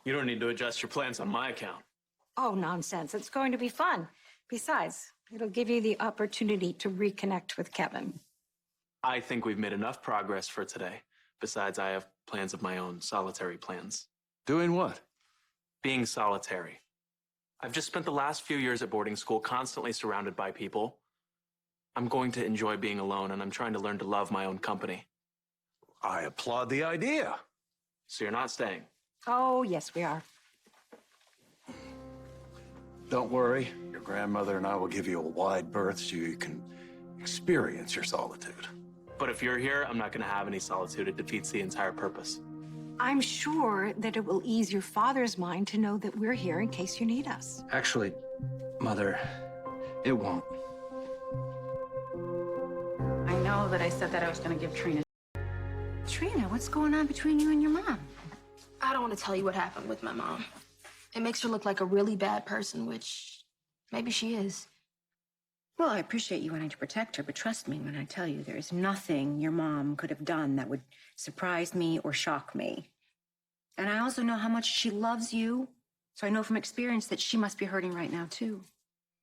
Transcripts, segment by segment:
You don't need to adjust your plans on my account. Oh, nonsense. It's going to be fun. Besides, it'll give you the opportunity to reconnect with Kevin. I think we've made enough progress for today. Besides, I have plans of my own, solitary plans. Doing what? Being solitary. I've just spent the last few years at boarding school constantly surrounded by people. I'm going to enjoy being alone, and I'm trying to learn to love my own company. I applaud the idea. So you're not staying? Oh, yes, we are. Don't worry. Your grandmother and I will give you a wide berth so you can experience your solitude. But if you're here, I'm not going to have any solitude. It defeats the entire purpose. I'm sure that it will ease your father's mind to know that we're here in case you need us. Actually, Mother, it won't. I know that I said that I was going to give Trina. Trina, what's going on between you and your mom? I don't want to tell you what happened with my mom. It makes her look like a really bad person, which maybe she is. Well, I appreciate you wanting to protect her, but trust me when I tell you there is nothing your mom could have done that would surprise me or shock me. And I also know how much she loves you, so I know from experience that she must be hurting right now, too.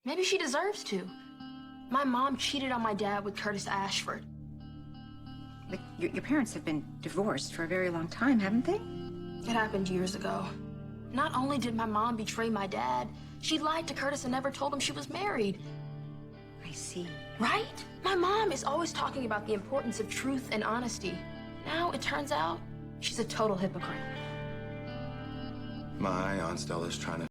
Maybe she deserves to. My mom cheated on my dad with Curtis Ashford. But your parents have been divorced for a very long time, haven't they? It happened years ago. Not only did my mom betray my dad, she lied to Curtis and never told him she was married. I see. Right? My mom is always talking about the importance of truth and honesty. Now it turns out she's a total hypocrite. My Aunt Stella's trying to...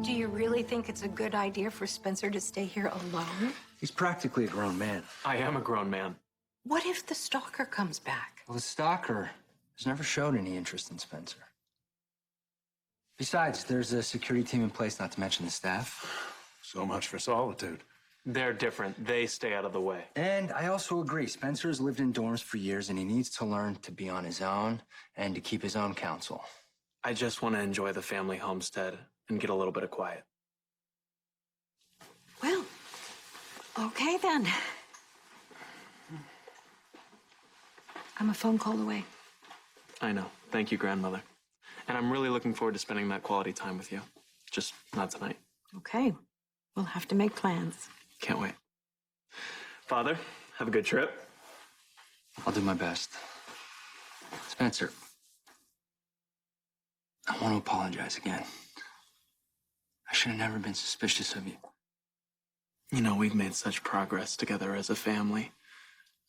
Do you really think it's a good idea for Spencer to stay here alone? He's practically a grown man. I am a grown man. What if the stalker comes back? Well, the stalker has never showed any interest in Spencer. Besides, there's a security team in place, not to mention the staff. So much for solitude. They're different. They stay out of the way. And I also agree, Spencer has lived in dorms for years, and he needs to learn to be on his own and to keep his own counsel. I just want to enjoy the family homestead and get a little bit of quiet. Well, okay then. I'm a phone call away. I know. Thank you, grandmother. And I'm really looking forward to spending that quality time with you. Just not tonight. Okay. We'll have to make plans. Can't wait. Father, have a good trip. I'll do my best. Spencer, I want to apologize again. I should have never been suspicious of you. You know, we've made such progress together as a family.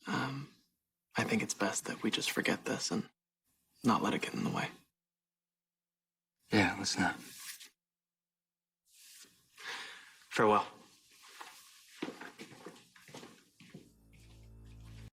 I think it's best that we just forget this and not let it get in the way. Yeah, let's not. Farewell.